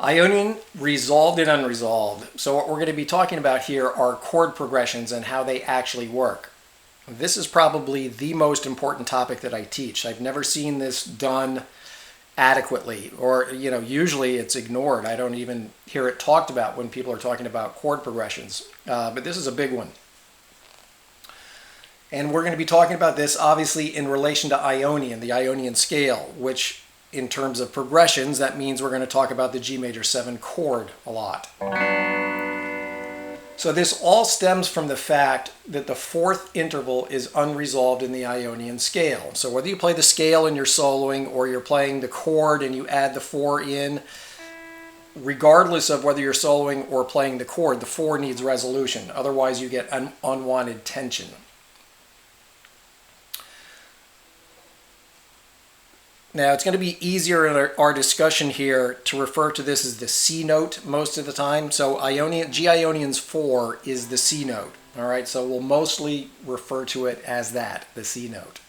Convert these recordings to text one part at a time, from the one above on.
Ionian, resolved and unresolved. So what we're going to be talking about here are chord progressions and how they actually work. This is probably the most important topic that I teach. I've never seen this done adequately, or usually it's ignored. I don't even hear it talked about when people are talking about chord progressions. But this is a big one. And we're going to be talking about this obviously in relation to Ionian, the Ionian scale, which in terms of progressions, that means we're going to talk about the G major 7 chord a lot. So this all stems from the fact that the fourth interval is unresolved in the Ionian scale. So whether you play the scale and you're soloing, or you're playing the chord and you add the 4 in, regardless of whether you're soloing or playing the chord, the 4 needs resolution. Otherwise you get unwanted tension. Now, it's going to be easier in our discussion here to refer to this as the C note most of the time. So G Ionian's 4 is the C note. All right, so we'll mostly refer to it as that, the C note.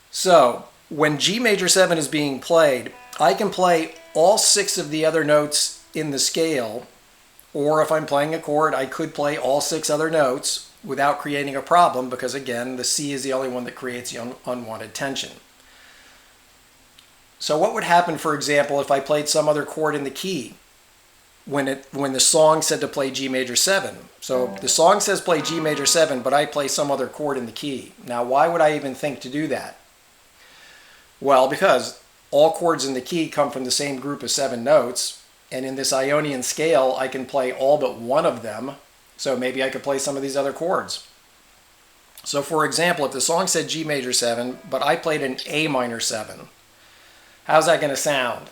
So when G major 7 is being played, I can play all 6 of the other notes in the scale, or if I'm playing a chord, I could play all 6 other notes without creating a problem, because again, the C is the only one that creates the unwanted tension. So what would happen, for example, if I played some other chord in the key when the song said to play G major 7? So the song says play G major 7, but I play some other chord in the key. Now, why would I even think to do that? Well, because all chords in the key come from the same group of 7 notes, and in this Ionian scale, I can play all but one of them, so maybe I could play some of these other chords. So for example, if the song said G major 7, but I played an A minor 7, how's that going to sound?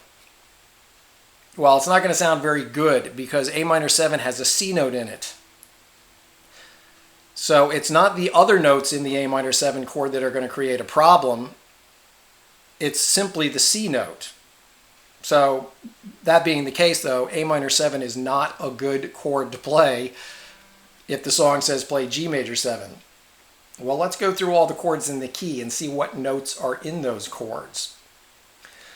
Well, it's not going to sound very good because A minor 7 has a C note in it. So it's not the other notes in the A minor 7 chord that are going to create a problem. It's simply the C note. So that being the case, though, A minor 7 is not a good chord to play if the song says play G major 7. Well, let's go through all the chords in the key and see what notes are in those chords.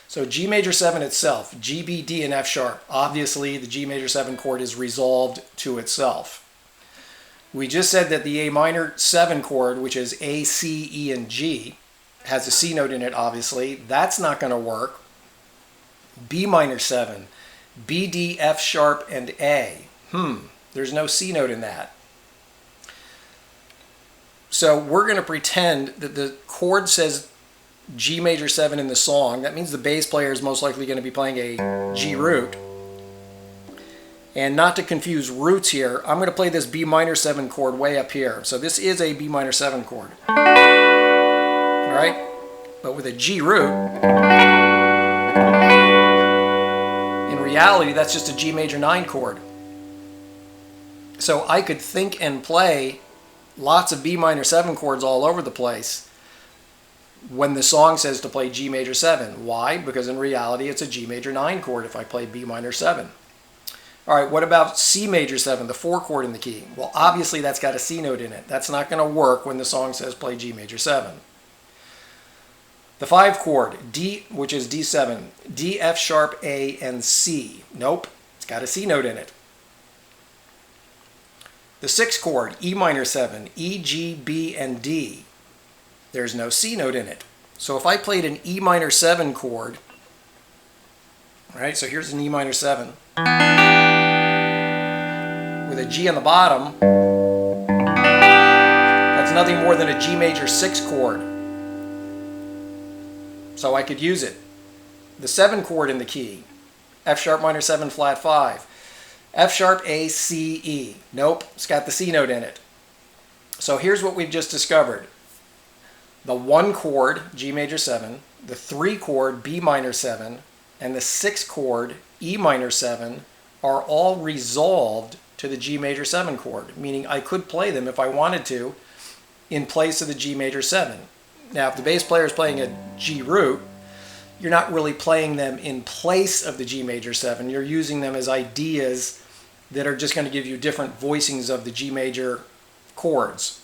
So G major 7 itself, G, B, D, and F sharp. Obviously, the G major 7 chord is resolved to itself. We just said that the A minor 7 chord, which is A, C, E, and G, has a C note in it, obviously. That's not going to work. B minor 7, B, D, F sharp, and A. There's no C note in that. So we're going to pretend that the chord says G major 7 in the song. That means the bass player is most likely going to be playing a G root. And not to confuse roots here, I'm going to play this B minor 7 chord way up here. So this is a B minor 7 chord. All right? But with a G root, in reality, that's just a G major 9 chord. So I could think and play lots of B minor 7 chords all over the place when the song says to play G major 7. Why? Because in reality, it's a G major 9 chord if I play B minor 7. All right, what about C major 7, the 4 chord in the key? Well, obviously that's got a C note in it. That's not going to work when the song says play G major 7. The 5 chord, D, which is D7, D, F sharp, A, and C. Nope, it's got a C note in it. The 6 chord, E minor 7, E, G, B, and D. There's no C note in it. So if I played an E minor 7 chord, all right, so here's an E minor 7 with a G on the bottom, that's nothing more than a G major 6 chord. So I could use it. The 7 chord in the key, F sharp minor 7 flat 5, F sharp, A, C, E. Nope, it's got the C note in it. So here's what we've just discovered. The 1 chord, G major 7, the 3 chord, B minor 7, and the 6 chord, E minor 7, are all resolved to the G major 7 chord, meaning I could play them if I wanted to in place of the G major 7. Now, if the bass player is playing a G root, you're not really playing them in place of the G major 7. You're using them as ideas that are just going to give you different voicings of the G major chords.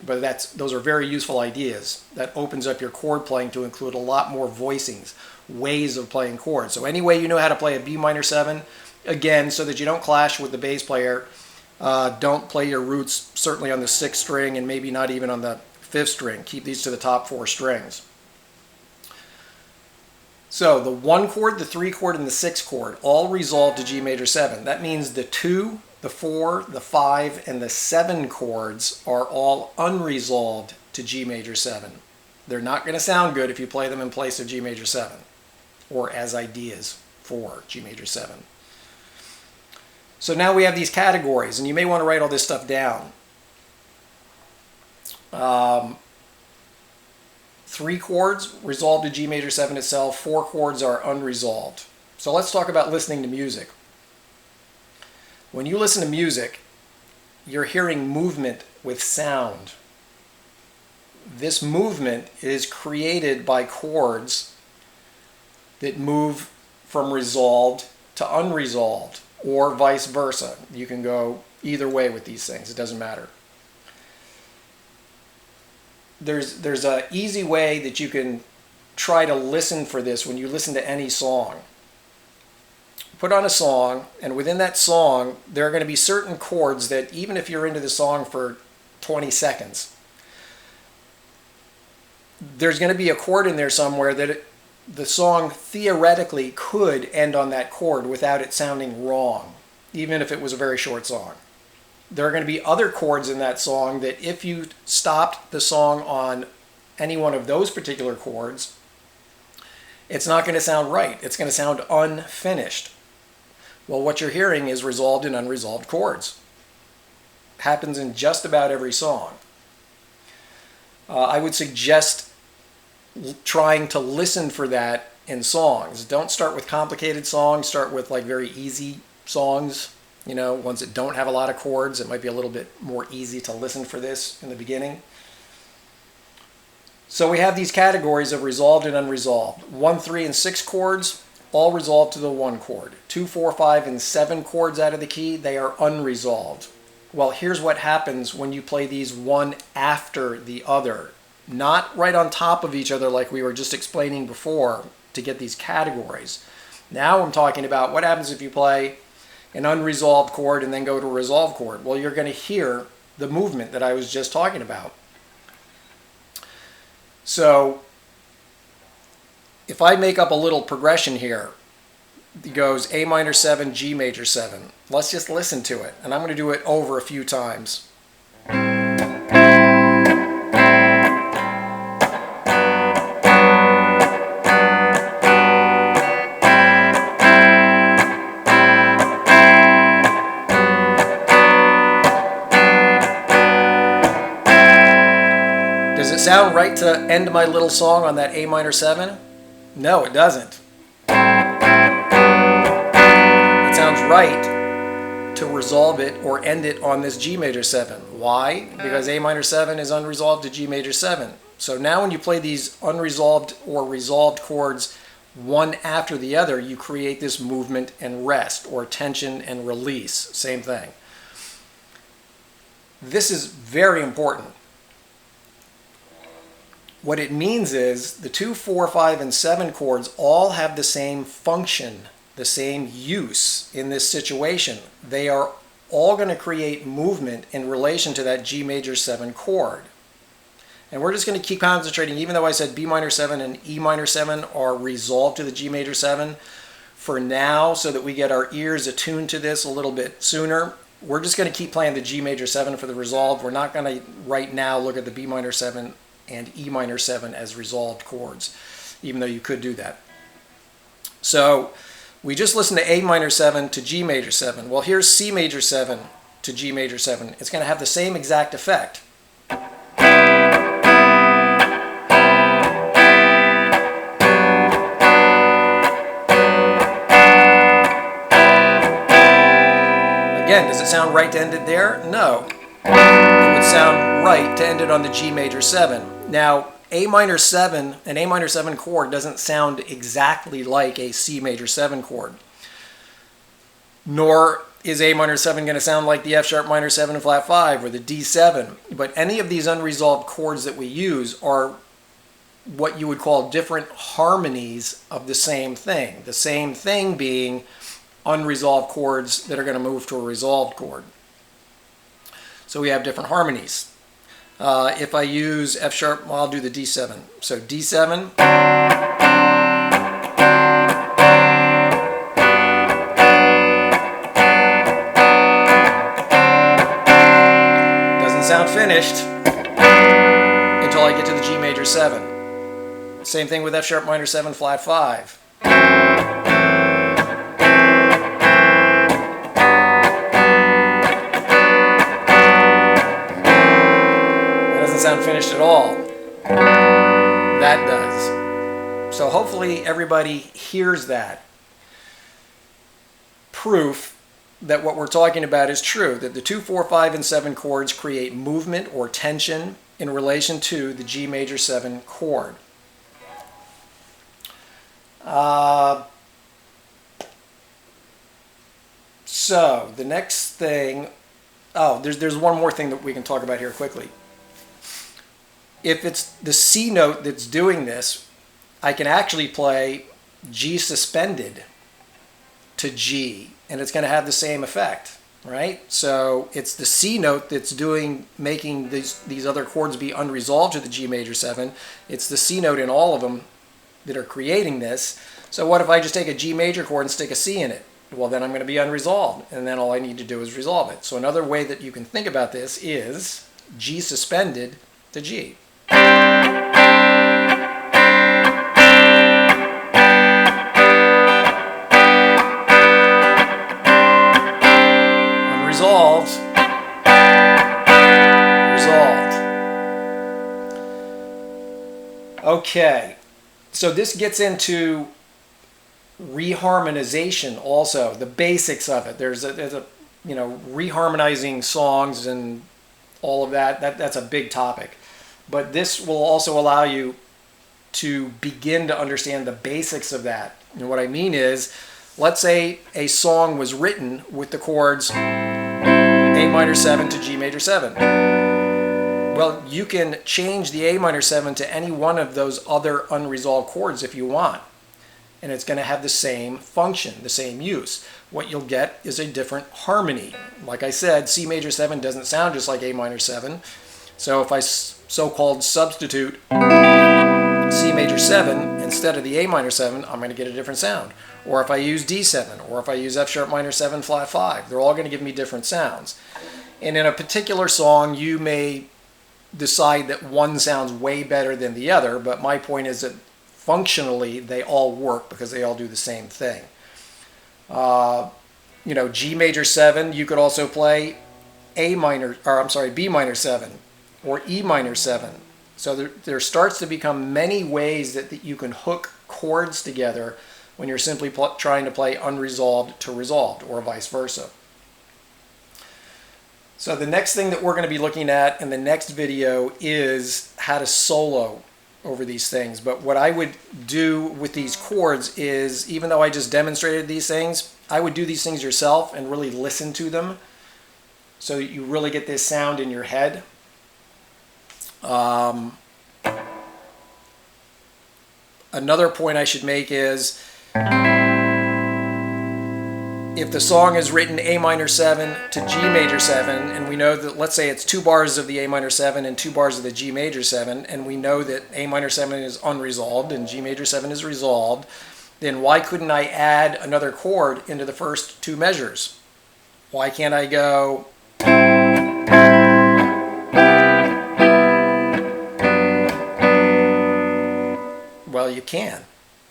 But those are very useful ideas. That opens up your chord playing to include a lot more voicings, ways of playing chords. So any way you know how to play a B minor 7, again, so that you don't clash with the bass player, don't play your roots certainly on the 6th string and maybe not even on the 5th string. Keep these to the top 4 strings. So the 1 chord, the 3 chord, and the 6 chord all resolve to G major 7. That means the 2, the 4, the 5, and the 7 chords are all unresolved to G major 7. They're not going to sound good if you play them in place of G major 7 or as ideas for G major 7. So now we have these categories, and you may want to write all this stuff down. 3 chords resolved to G major 7 itself. 4 chords are unresolved. So let's talk about listening to music. When you listen to music, you're hearing movement with sound. This movement is created by chords that move from resolved to unresolved, or vice versa. You can go either way with these things. It doesn't matter. There's an easy way that you can try to listen for this when you listen to any song. Put on a song, and within that song, there are going to be certain chords that even if you're into the song for 20 seconds, there's going to be a chord in there somewhere that the song theoretically could end on that chord without it sounding wrong, even if it was a very short song. There are going to be other chords in that song that if you stopped the song on any one of those particular chords, it's not going to sound right. It's going to sound unfinished. Well, what you're hearing is resolved and unresolved chords. Happens in just about every song. I would suggest trying to listen for that in songs. Don't start with complicated songs. Start with like very easy songs. You know, ones that don't have a lot of chords. It might be a little bit more easy to listen for this in the beginning. So we have these categories of resolved and unresolved. 1, 3, and 6 chords, all resolved to the 1 chord. 2, 4, 5, and 7 chords out of the key, they are unresolved. Well, here's what happens when you play these one after the other. Not right on top of each other like we were just explaining before to get these categories. Now I'm talking about what happens if you play an unresolved chord and then go to a resolved chord. Well, you're going to hear the movement that I was just talking about. So if I make up a little progression here, it goes A minor 7, G major 7. Let's just listen to it, and I'm going to do it over a few times. Does it sound right to end my little song on that A minor 7? No, it doesn't. It sounds right to resolve it or end it on this G major 7. Why? Because A minor 7 is unresolved to G major 7. So now when you play these unresolved or resolved chords one after the other, you create this movement and rest, or tension and release. Same thing. This is very important. What it means is the 2, 4, 5, and 7 chords all have the same function, the same use in this situation. They are all going to create movement in relation to that G major 7 chord. And we're just going to keep concentrating, even though I said B minor 7 and E minor 7 are resolved to the G major 7 for now, so that we get our ears attuned to this a little bit sooner. We're just going to keep playing the G major 7 for the resolved. We're not going to right now look at the B minor 7 and E minor 7 as resolved chords, even though you could do that. So we just listened to A minor 7 to G major 7. Well, here's C major 7 to G major 7. It's going to have the same exact effect. Again, does it sound right to end it there? No. It would sound right to end it on the G major 7. Now, A minor 7, an A minor 7 chord doesn't sound exactly like a C major 7 chord. Nor is A minor 7 going to sound like the F sharp minor 7 flat 5 or the D7? But any of these unresolved chords that we use are what you would call different harmonies of the same thing. The same thing being unresolved chords that are going to move to a resolved chord. So we have different harmonies. If I use F sharp, well, I'll do the D7. So D7. Doesn't sound finished until I get to the G major 7. Same thing with F sharp minor 7 flat 5. Sound finished at all. That does. So hopefully everybody hears that. Proof that what we're talking about is true, that the 2, 4, 5, and 7 chords create movement or tension in relation to the G major 7 chord. So the next thing, there's one more thing that we can talk about here quickly. If it's the C note that's doing this, I can actually play G suspended to G, and it's going to have the same effect, right? So it's the C note that's making these other chords be unresolved to the G major 7. It's the C note in all of them that are creating this. So what if I just take a G major chord and stick a C in it? Well, then I'm going to be unresolved, and then all I need to do is resolve it. So another way that you can think about this is G suspended to G. Unresolved. Resolved. Okay, so this gets into reharmonization also, the basics of it. There's a reharmonizing songs and all of that. That's a big topic. But this will also allow you to begin to understand the basics of that. And what I mean is, let's say a song was written with the chords A minor 7 to G major 7. Well, you can change the A minor 7 to any one of those other unresolved chords if you want. And it's going to have the same function, the same use. What you'll get is a different harmony. Like I said, C major 7 doesn't sound just like A minor 7. So if I so-called substitute C major 7 instead of the A minor 7, I'm going to get a different sound. Or if I use D7, or if I use F sharp minor 7 flat 5, they're all going to give me different sounds. And in a particular song, you may decide that one sounds way better than the other, but my point is that functionally they all work because they all do the same thing. G major 7, you could also play B minor 7 or E minor 7. So there starts to become many ways that you can hook chords together when you're simply trying to play unresolved to resolved, or vice versa. So the next thing that we're going to be looking at in the next video is how to solo over these things. But what I would do with these chords is, even though I just demonstrated these things, I would do these things yourself and really listen to them so that you really get this sound in your head. Another point I should make is, if the song is written A minor 7 to G major 7, and we know that, let's say it's 2 bars of the A minor 7 and 2 bars of the G major 7, and we know that A minor 7 is unresolved and G major 7 is resolved, then why couldn't I add another chord into the first 2 measures? Why can't I go... Well, you can.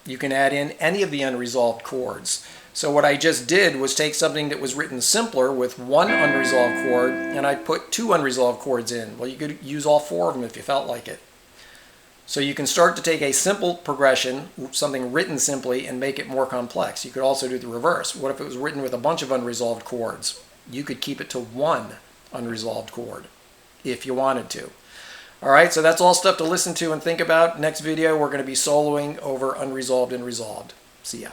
You can add in any of the unresolved chords. So what I just did was take something that was written simpler with 1 unresolved chord, and I put 2 unresolved chords in. Well, you could use all 4 of them if you felt like it. So you can start to take a simple progression, something written simply, and make it more complex. You could also do the reverse. What if it was written with a bunch of unresolved chords? You could keep it to 1 unresolved chord if you wanted to. All right, so that's all stuff to listen to and think about. Next video, we're going to be soloing over unresolved and resolved. See ya.